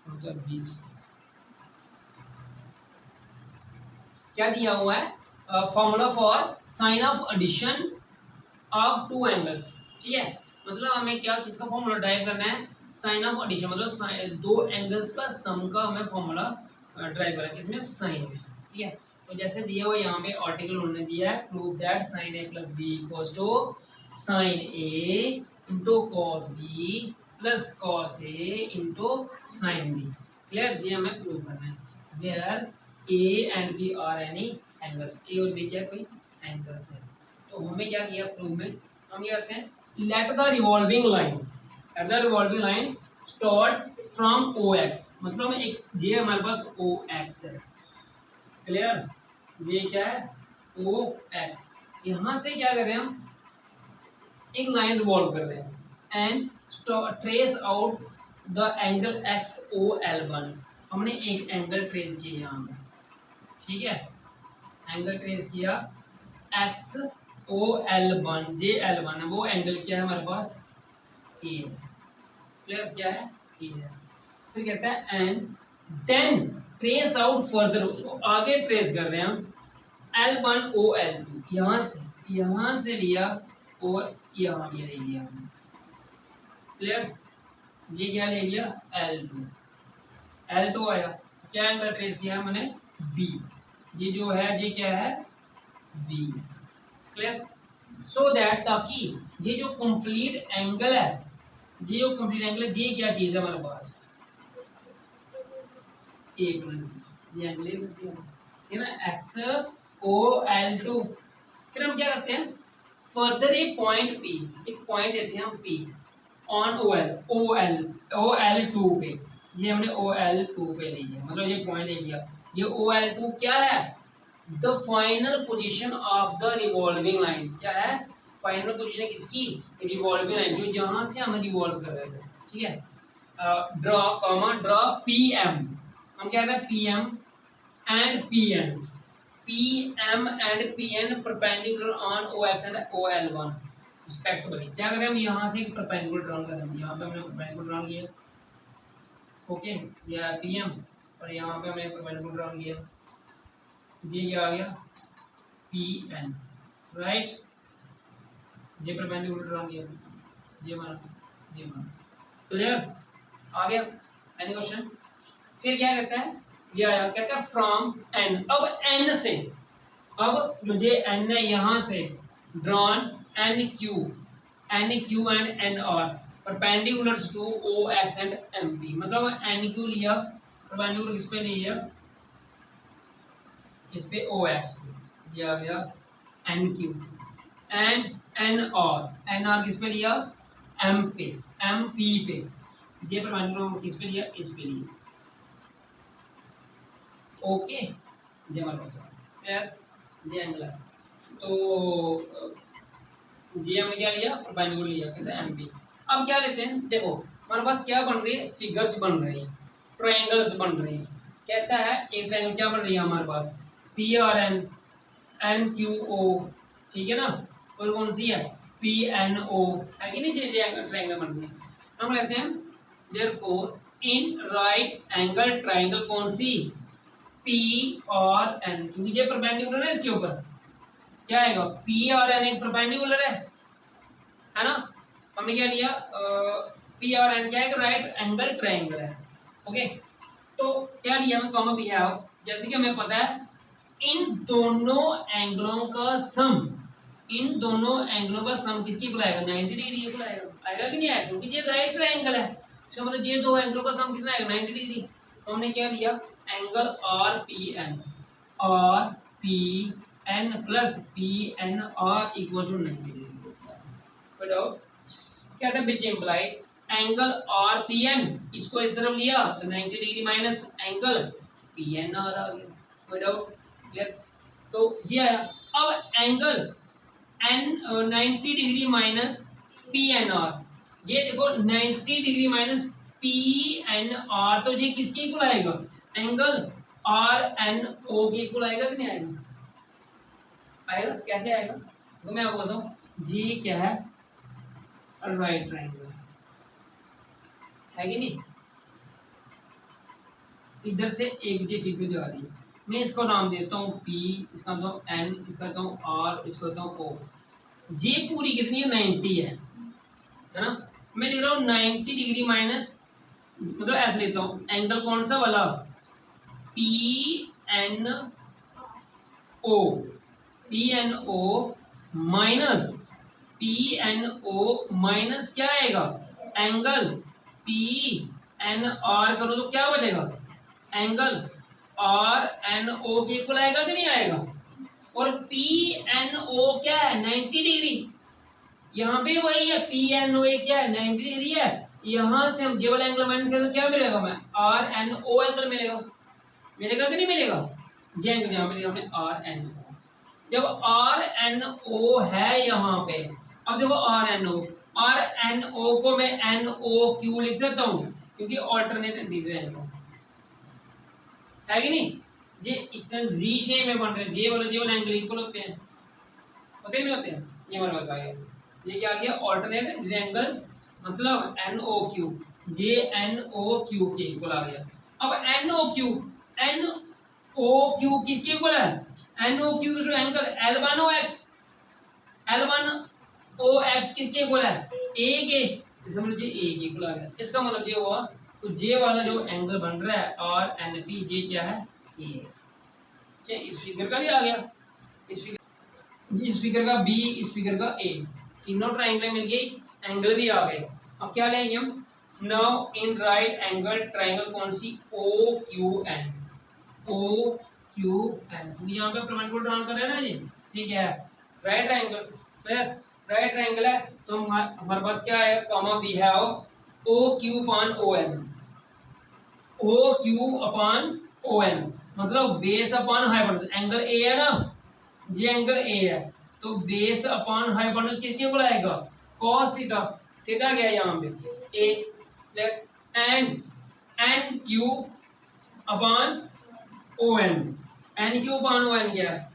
मतलब 20। क्या दिया हुआ है? Formula for sine of addition of two angles. ठीक है, मतलब हमें क्या किसका फॉर्मूला ड्राइव करना है? साइन ऑफ एडिशन, मतलब दो एंगल्स का सम का हमें फॉर्मूला ड्राइव करना है, किसमें? साइन में। ठीक है, तो जैसे दिया हुआ यहाँ पे आर्टिकल उन्होंने दिया है, prove that sine A plus B equals to sine A into cos B plus cos A into sine B. Clear जी, हमें प्रूव करना है where A and B are any angles. A और बी क्या कोई एंगल्स है। तो हमें क्या किया प्रूव में? हम क्या करते हैं, let the revolving line, at the revolving line starts from O X, मतलब एक ये हमारे पास ओ एक्स है। क्लियर, ये क्या है? ओ एक्स। यहाँ से क्या कर रहे हैं हम? एक लाइन रिवॉल्व कर रहे हैं and trace out the angle X O L one. हमने एक एंगल ट्रेस किया यहाँ पे। ठीक है, एंगल ट्रेस किया X O L one, J L one है, वो एंगल क्या है हमारे पास? ए। क्लियर, क्या है? ए है। फिर कहता है and then trace out further, उसको आगे ट्रेस कर रहे हैं हम, L one O L two, यहाँ से लिया और यहाँ पे ले लिया। क्लियर, ये क्या ले लिया? एल टू, एल टू आया। क्या एंगल ट्रेस किया मैंने? बी। ये जो है ये क्या है? बी। क्लियर, सो दैट, ताकि ये जो कंप्लीट एंगल है, ये जो कंप्लीट एंगल है, ये क्या चीज है हमारे पास? ए प्लस बी, ये एंगल ए प्लस बी है ना, एक्स ओ एल टू। फिर हम क्या करते हैं, फर्दर एक पॉइंट पी, एक पॉइंट देते हैं हम P on O L, O L two पे। ये हमने ओ एल टू पे ले लिया, मतलब ये पॉइंट ले लिया। ये ओ एल टू क्या है? The final position of the revolving line. क्या है? फाइनल पोजीशन किसकी? रिवॉल्विंग लाइन, जो जहां से हम रिवॉल्व कर रहे थे। ठीक है, draw comma draw P M. हम क्या करें? P M and P N, P M and P N perpendicular on O X and O L one respectively. क्या करें हम? यहाँ से एक परपेंडिकुलर ड्रॉ करें, यहाँ पे हमने परपेंडिकुलर ड्रॉ किया। ओके, यह पी एम और यहाँ पे हमने परपेंडिकुलर ड्रॉ किया। ये क्या आ गया? P N, right. ये परपेंडिकुलर ड्रॉ किया, ये हमारा, ये हमारा। क्लियर, आ गया? Any question? फिर क्या कहता है? ये आया, कहता है फ्रॉम एन। अब एन से, अब मुझे एन है यहाँ से drawn N Q and N R perpendiculars to O X and M P. मतलब एन क्यू लिया, परपेंडिकुलर किस पे लिया? इस पे ओ एक्स पे दिया गया N Q and N R किस पे लिया? एम पे, एम पी पे। ये परपेंडिकुलर किस पे लिया? इस पे लिया। ओके, ये हमारे पास ये एंगल है। तो ये हमने क्या लिया? परपेंडिकुलर लिया, कहते हैं एम पी। अब क्या लेते हैं? देखो हमारे पास क्या बन रही है? फिगर्स बन रही है, ट्रायंगल्स बन रही है। कहता है एक ट्रायंगल क्या बन रही है हमारे पास? P R N, N Q O. ठीक है ना, और कौन सी है? पी एन ओ, है कि नहीं? ये ट्रायंगल बन रही है। हम कहते हैं therefore in right angle triangle कौन सी? पी और एन, क्योंकि ये परपेंडिकुलर है इसके ऊपर। क्या आएगा? पी और एन एक परपेंडिकुलर है ना। हमने क्या लिया? पी और एन क्या है? राइट एंगल ट्रायंगल है। ओके, तो क्या लिया मैं? कॉमा भी है, जैसे कि हमें पता है इन दोनों एंगलों का सम, इन दोनों एंगलों का सम किसकी इक्वल आएगा? 90 डिग्री इक्वल आएगा। आएगा कि नहीं आएगा? क्योंकि ये राइट ट्रायंगल है, इसका मतलब ये दो एंगलों का सम कितना आएगा? 90 डिग्री। तो हमने क्या लिया? Angle R P N, R P N plus P N R equal to 90 degree. कहते हैं which implies angle R P N, इसको इस तरफ लिया तो 90 degree minus angle P N R आ गया। कोई डाउट? क्लियर? तो ये आया। अब angle N 90 degree minus P N R, ये देखो 90 degree minus P N R, तो ये किसके इक्वल आएगा? एंगल आर एन ओ के इक्वल आएगा कि नहीं आएगा? आएगा। कैसे आएगा? तो मैं आपको बताऊं, जी क्या है? राइट ट्रायंगल है कि नहीं? इधर से एक ये फिगर जा रही है, मैं इसको नाम देता हूँ पी, इसका देता हूँ एन, इसका देता हूँ आर, इसको देता हूँ ओ। ये पूरी कितनी है 90 है ना। मैं लिख रहा हूँ 90 डिग्री माइनस, मतलब ऐसे लेता हूँ एंगल कौन सा वाला, P N O, P N O minus P N O minus क्या आएगा एंगल पी एन आर करो तो क्या बचेगा, एंगल आर एन ओ के इक्वल आएगा कि नहीं आएगा। और पी एन ओ क्या है 90 डिग्री, यहाँ पे वही है पी एन ओ क्या है 90 डिग्री है। यहाँ से हम जे वाला एंगल माइनस करें तो क्या मिलेगा, हमें आर एन ओ एंगल मिलेगा, मिलेगा कि नहीं मिलेगा। जे एंगल जहाँ मिलेगा हमें आर एन ओ। जब आर एन ओ है यहाँ पे, अब देखो R N O, R N O को मैं एन ओ क्यू लिख सकता हूँ क्योंकि ऑल्टरनेट डिग्री है कि नहीं। जे इससे जी शेप में बन रहे हैं, जे वाला एंगल इक्वल होते हैं, होते नहीं होते हैं। ये हमारे पास आ गया, ये क्या आ गया ऑल्टरनेट एंगल्स, मतलब N O Q, J N O Q के इक्वल आ गया। अब N O Q, N O Q किसके इक्वल है, N O Q angle L one O X, L one O X किसके इक्वल है ए के, इसका मतलब ये ए के इक्वल आ गया। इसका मतलब ये हुआ तो जे वाला जो एंगल बन रहा है आर एन पी, जे क्या है ए। अच्छा इस फिगर का भी आ गया, इस फिगर का बी, इस फिगर का ए, तीनों ट्राइंगल मिल गई, एंगल भी आ गए। अब क्या लेंगे हम, now in right angle triangle कौन सी, O Q N, O Q N, यहाँ पे परपेंडिकुलर ड्रॉ कर रहे हैं ना जी, ठीक है राइट एंगल, फिर राइट एंगल है तो हमारे पास क्या है, कॉमा वी है O Q upon O N, O Q upon O N, मतलब base upon hypotenuse, angle A है ना, ये एंगल ए है तो बेस अपॉन हाइपोटेन्यूज किसके ऊपर आएगा, cos थीटा, थीटा क्या है यहाँ पे A, and N Q upon O N, N Q upon O N क्या है,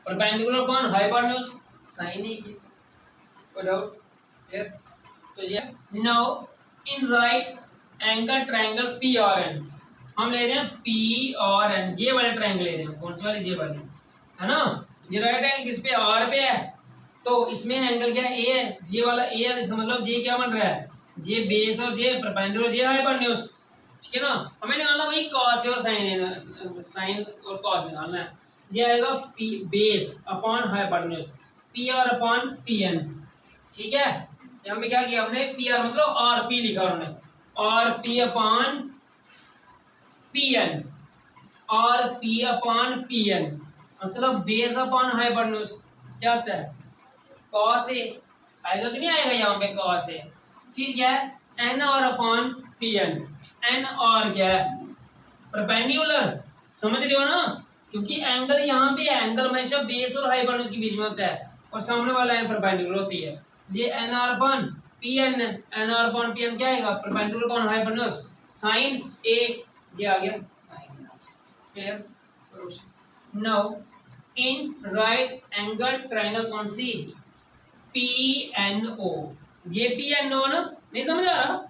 perpendicular upon hypotenuse sin A की, कोई डाउट क्लियर। तो ये now in right angle triangle P R N, हम ले रहे हैं पी और एन, जे वाले ट्रायंगल ले रहे हैं, कौन सी वाली, जे वाली है ना। ये राइट एंगल किस पे, आर पे है, तो इसमें एंगल क्या ए है, जे वाला ए है, इसका मतलब जे क्या बन रहा है, जे बेस और जे परपेंडिकुलर, जे हाइपोटेन्यूज, ठीक है ना। हमें निकालना भाई cos और sin, साइन और cos निकालना है। ये आएगा P base upon hypotenuse, P R upon P N, ठीक है। हमने क्या किया, हमने पी आर मतलब आर पी लिखा उन्होंने, R P upon P N, R P upon P N, मतलब बेस अपॉन हाइपोटेन्यूज क्या होता है cos ए, आएगा कि नहीं आएगा यहाँ पे cos ए। फिर क्या है N R upon P N, N R क्या है परपेंडिकुलर, समझ रहे हो ना, क्योंकि एंगल यहाँ पे है, एंगल हमेशा बेस और हाइपोटेन्यूज के बीच में होता है और सामने वाला लाइन परपेंडिकुलर होती है। ये N R upon P N, N R upon P N क्या आएगा perpendicular upon hypotenuse sine A, ये आ गया sine, clear. Now in right angle triangle कौन सी, पी एन ओ, ये पी एन ओ ना, नहीं समझ आ रहा,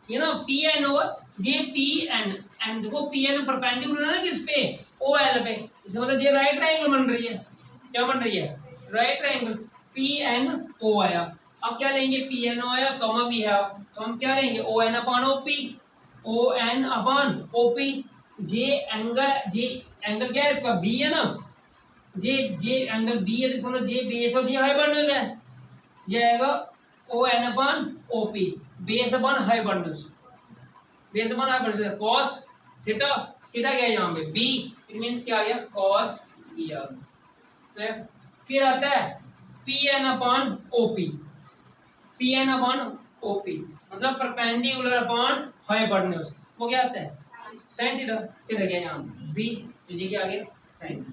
ये ना पी एन ओ, ये पी एन, एन देखो पी एन परपेंडिकुलर है ना किस पे, ओ एल पे, इसका मतलब ये राइट ट्रायंगल बन रही है, क्या बन रही है right triangle, P N O आया। अब क्या लेंगे, पी एन ओ आया कॉमा भी है, तो हम क्या लेंगे O N upon O P, O N upon O P, जे एंगल क्या है इसका बी है ना, जे एंगल बी है, तो मतलब जे बेस और जे हाइपोटेन्यूज है, ये आएगा O N upon O P, base upon hypotenuse, base upon hypotenuse cos theta, theta क्या है यहाँ पे b, इट मींस क्या आ गया cos b आ गया। फिर आता है P N upon O P, P N upon O P मतलब परपेंडिकुलर अपॉन हाइपोटेन्यूज, वो क्या आता है sin थीटा, थीटा क्या है यहाँ b, तो ये क्या आ गया sin,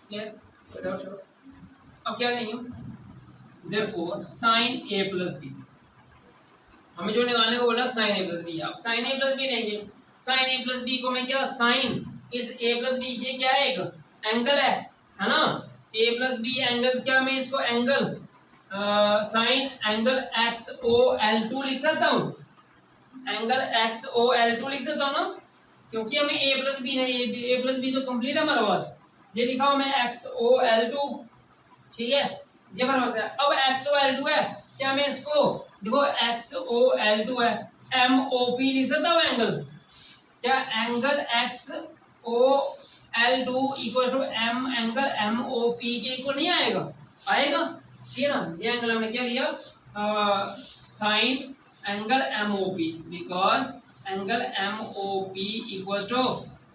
क्लियर। अब क्या लेंगे, therefore sin a plus b, हमें जो निकालने को बोला sin a प्लस बी, अब sin a प्लस बी लेंगे, sin a प्लस बी को मैं क्या sin इस a प्लस बी, ये क्या है एक एंगल है ना, a प्लस बी एंगल, क्या मैं इसको angle sin angle X O L two लिख सकता हूँ, angle X O L two लिख सकता हूँ ना, क्योंकि हमें a प्लस बी है, a प्लस बी तो कंप्लीट है हमारे पास। ये लिखा हुआ मैं XOL2, ठीक है, ये हमारे पास है। अब XOL2 है, क्या मैं इसको देखो XOL2 है, MOP लिख सकता हूँ एंगल, क्या angle XOL2 equal to M angle MOP के इक्वल नहीं आएगा? आएगा, ठीक है ना। ये एंगल हमने क्या लिया, sine angle MOP, because angle MOP equal to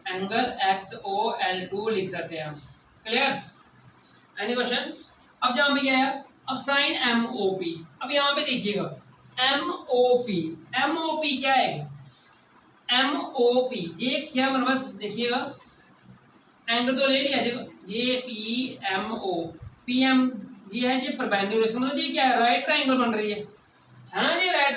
angle XOL2 लिख सकते हैं हम। क्लियर? Any question? अब जहां पे क्या है, अब साइन MOP, अब यहां पे देखिएगा MOP क्या है, MOP ये क्या हमारे पास देखिएगा, एंगल तो ले लिया, देखो JPMO, PM ये है, ये परपेंडिकुलर, इसका मतलब ये क्या है, राइट ट्रायंगल बन रही है ना जी, राइट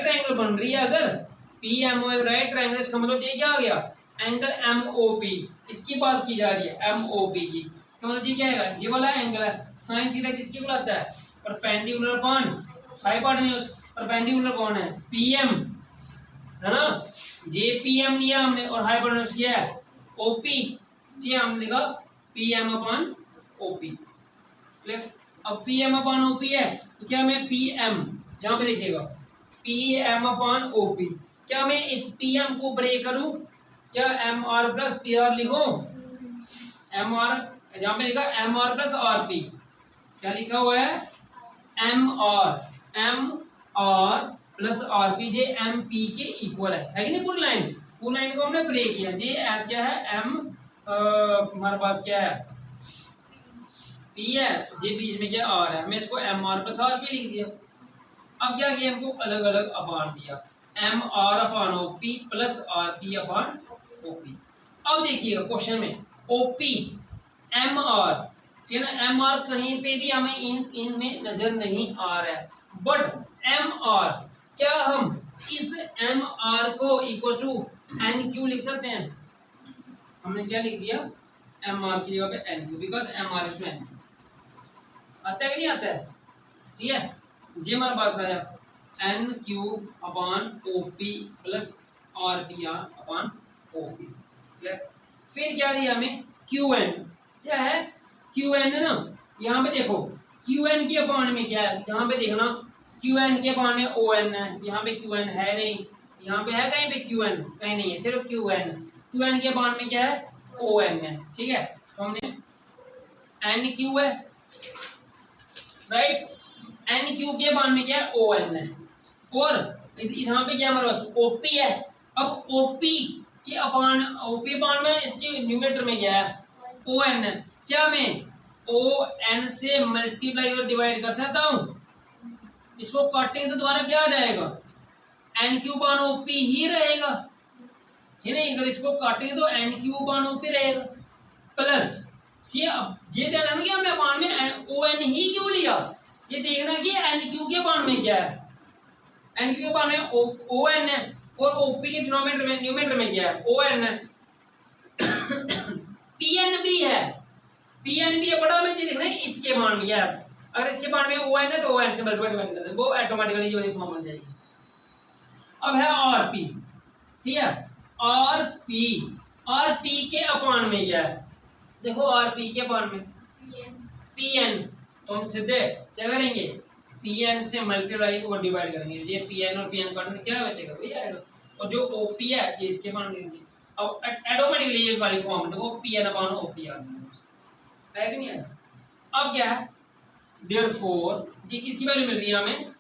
ट्रायंगल बन रही है। अगर PMO एक राइट ट्रायंगल, इसका मतलब ये क्या आ गया, एंगल MOP, इसकी बात की जा रही है MOP की, तो मतलब ये क्या है, ये वाला एंगल है। साइन थीटा किसकी बुलाता है, परपेंडिकुलर कौन, हाइपोटेन्यूज, परपेंडिकुलर कौन है, PM है ना, JPM लिया हमने और हाइपोटेन्यूज किया है OP, जी हमने लिखा PM अपॉन OP। अब PM अपॉन OP है तो क्या मैं PM, जहां पे देखिएगा PM अपॉन OP, क्या मैं इस PM को ब्रेक करूं, क्या MR प्लस PR लिखूं, MR जहां पे लिखा MR प्लस RP, क्या लिखा हुआ है MR प्लस RP, जे MP के इक्वल है कि नहीं, पूरी लाइन को हमने ब्रेक किया, जे क्या है M हमारे पास क्या है P है, जे बीच में क्या R है, मैं इसको MR प्लस RP लिख दिया। अब क्या किया, इनको अलग अलग अपान दिया, MR upon OP plus RP upon OP। अब देखिएगा क्वेश्चन में OP MR, ठीक है ना, MR कहीं पे भी हमें इनमें नजर नहीं आ रहा है, बट MR, क्या हम इस MR को इक्वल टू NQ लिख सकते हैं, हमने क्या लिख दिया MR की जगह पे NQ, because MR is to NQ, आता है कि नहीं आता है, ठीक है, ये हमारे पास आया NQ upon OP plus RPR upon OP। फिर क्या दिया हमें QN, क्या है QN है ना, यहाँ पे देखो QN के अपॉन में क्या है, यहाँ पे देखना QN के अपॉन में ON है, यहाँ पे QN है नहीं, यहाँ पे है कहीं पे QN, कहीं नहीं है, सिर्फ QN के अपॉन में क्या है ON है, ठीक है, तो हमने NQ है, राइट, NQ के अपॉन में क्या है ON है, और यहाँ पे क्या हमारे पास OP है। अब OP के अपॉन में इसके न्यूमरेटर में क्या है ON है, क्या मैं ON से मल्टीप्लाई और डिवाइड कर सकता हूँ, इसको काटेंगे तो दोबारा क्या आ जाएगा NQ अपॉन OP ही रहेगा, ठीक है, अगर इसको काटेंगे तो NQ अपॉन OP रहेगा, प्लस ये देखना ना कि हमने अपॉन में ON ही क्यों लिया, ये देखना कि NQ के अपॉन में क्या है, NQ के अपॉन में ON है, और OP के न्यूमरेटर में क्या है ON है। PN भी है, बड़ा में देखना है इसके मान में क्या है, अगर इसके मान में ON है तो ON से मल्टीप्लाई कर दें, वो ऑटोमेटिकली ये वाली फॉर्म बन जाएगी। अब है RP, ठीक है, RP के अपॉन में क्या है, देखो RP के अपॉन में PN, तो हम सीधे क्या करेंगे PN से मल्टीप्लाई और डिवाइड करेंगे, ये PN और PN काटेंगे क्या बचेगा वही आएगा, और जो OP है ये इसके मान देंगे, अब ऑटोमेटिकली ये वाली फॉर्म है, तो वो PN अपॉन OP आ गया, है कि नहीं है। अब क्या है देयरफॉर, ये किसकी वैल्यू मिल रही है हमें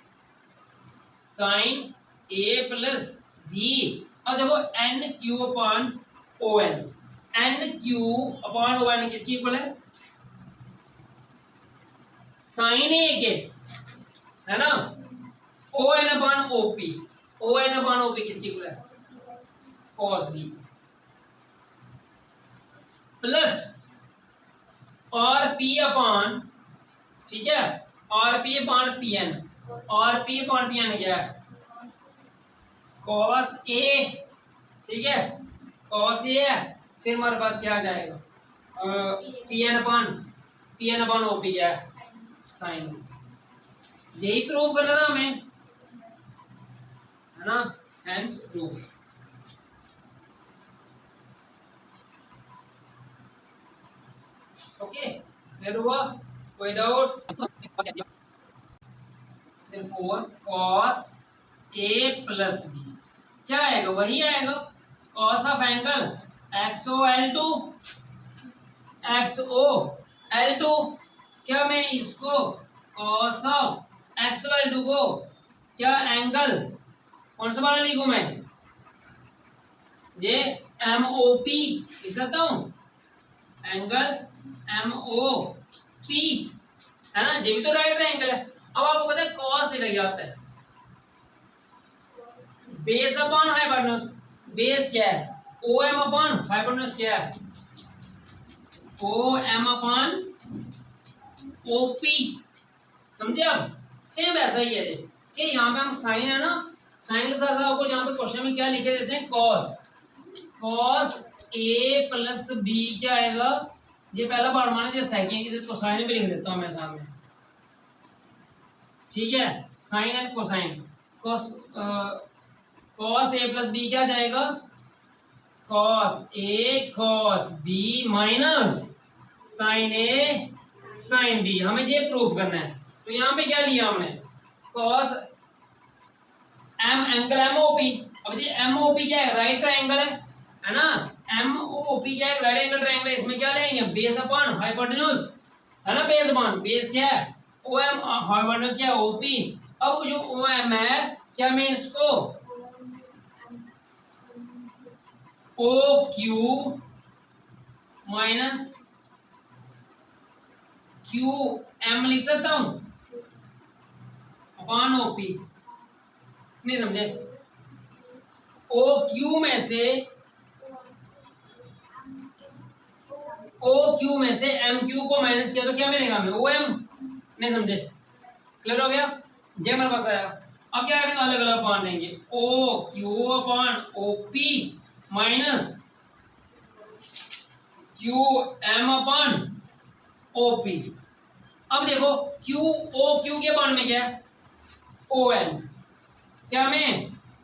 sin A प्लस B, अब देखो NQ upon ON, NQ upon ON किसकी इक्वल है sin A के, है ना, ON अपॉन OP किसकी इक्वल है cos B, plus RP upon, ठीक है, RP upon PN, RP upon PN क्या है cos A, ठीक है, cos A है, फिर हमारे पास क्या आ जाएगा PN अपॉन OP क्या है sin, यही प्रूव करना था हमें, है ना, हेंस प्रूफ। क्लियर हुआ, कोई doubt? therefore cos a plus b क्या आएगा, वही आएगा cos of angle XOL2 XOL2। क्या मैं इसको cos ऑफ XOL2 को क्या एंगल कौन सा वाला लिखूं मैं, ये MOP लिख सकता हूं, एंगल MOP है ना, ये भी तो राइट एंगल है। अब आपको पता है cos थीटा क्या होता है, बेस अपॉन हाइपोटेन्यूज। बेस क्या है, OM अपॉन हाइपोटेन्यूज क्या है, OM अपॉन OP। समझे? अब सेम ऐसा ही है ठीक है। यहाँ पे हम साइन है ना, साइन के साथ आपको यहाँ पे क्वेश्चन में क्या लिखे देते हैं, cos A प्लस B क्या आएगा, ये पहला पार्ट माना, जो सेकंड की कोसाइन भी लिख देता हूँ मैं सामने, ठीक है। Sine and cosine, cos A plus B क्या जाएगा, cos A cos B minus sin A sin B। हमें ये प्रूव करना है। तो यहाँ पे क्या लिया हमने, cos M एंगल MOP। अब ये MOP क्या है, राइट ट्रायंगल है ना, MOP क्या है, राइट एंगल ट्रायंगल। इसमें क्या लेंगे, बेस अपॉन हाइपोटेन्यूज है ना, बेस अपॉन, बेस क्या है OM, हाइपोटेन्यूज क्या है OP। अब जो OM है क्या मैं इसको OQ माइनस QM लिख सकता हूं अपॉन OP, नहीं समझे? OQ में से MQ को माइनस किया तो क्या मिलेगा हमें, OM। नहीं समझे? क्लियर हो गया? ये हमारे पास आया। अब क्या करेंगे, अलग अलग अपॉन देंगे, OQ upon OP minus QM upon OP। अब देखो OQ के अपॉन में क्या है, ON। क्या मैं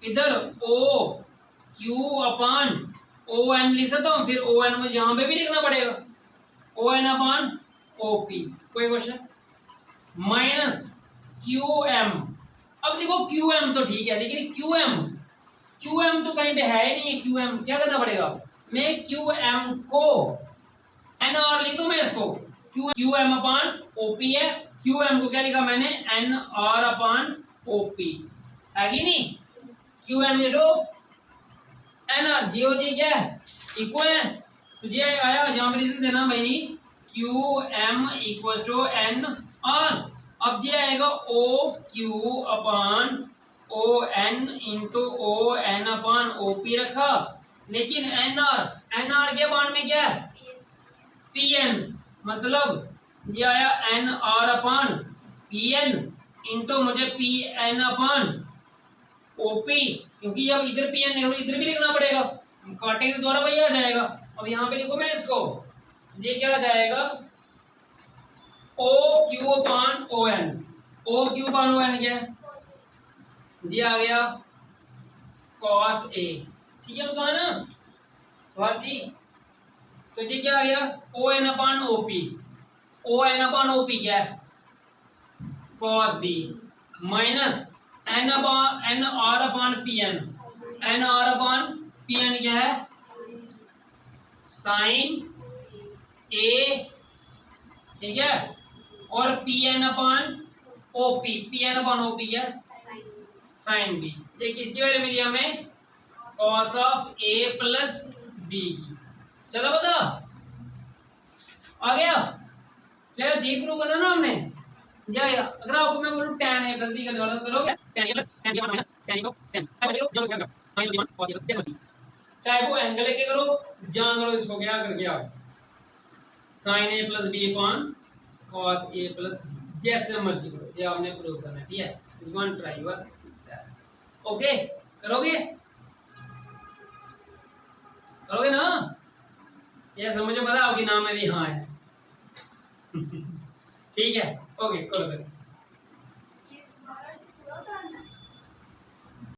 इधर OQ अपॉन ON लिख सकता हूँ, फिर ON मुझे यहाँ पे भी लिखना पड़ेगा, ON अपॉन OP। कोई क्वेश्चन? Minus QM। अब देखो QM तो ठीक है, लेकिन QM तो कहीं पे है ही नहीं है। QM क्या करना पड़ेगा, मैं QM को NR लिख दूं, मैं इसको QM अपॉन OP है, QM को क्या लिखा मैंने, NR अपॉन OP है कि नहीं। QM ये जो NR जी क्या है, इक्वल है, तो ये आया। यहाँ पे रीजन देना भाई, QM इक्वल टू NR। अब ये आएगा OQ upon ON into ON upon OP रखा, लेकिन NR के अपॉन में क्या है, PN। मतलब ये आया NR अपॉन PN इंटू मुझे PN अपॉन OP, क्योंकि जब इधर PN लिखो तो इधर भी लिखना पड़ेगा, काटे के द्वारा वही आ जाएगा। अब यहाँ पे लिखो मैं इसको, ये क्या आ जाएगा, OQ upon ON। OQ upon ON क्या है, दिया आ गया cos A, ठीक है उसका है ना बात थी। तो ये क्या आ गया, ON upon OP। ON upon OP क्या है, cos B minus NR upon PN। NR upon PN क्या है, sin A, ठीक है, और PN upon OP। PN upon OP क्या है, sin B। ये किसकी वैल्यू मिली हमें, cos of A plus B की। चलो बता आ गया, फिर जी प्रूव करना ना हमने, जाएगा। अगर आपको मैं बोलूं tan A प्लस B करने वाला तो करोगे, tan A plus tan A minus tan A को tan चाहे वो जो करो sin B cos A plus B, चाहे वो एंगल लेके करो, जान करो इसको क्या करके आओ, sin A plus B upon cos A plus B, जैसे मर्जी करो, ये आपने प्रूव करना है, ठीक है। इस one try yourself, okay करोगे ना, ये समझो, पता आपके नाम में भी हाँ है ठीक है, ओके करो।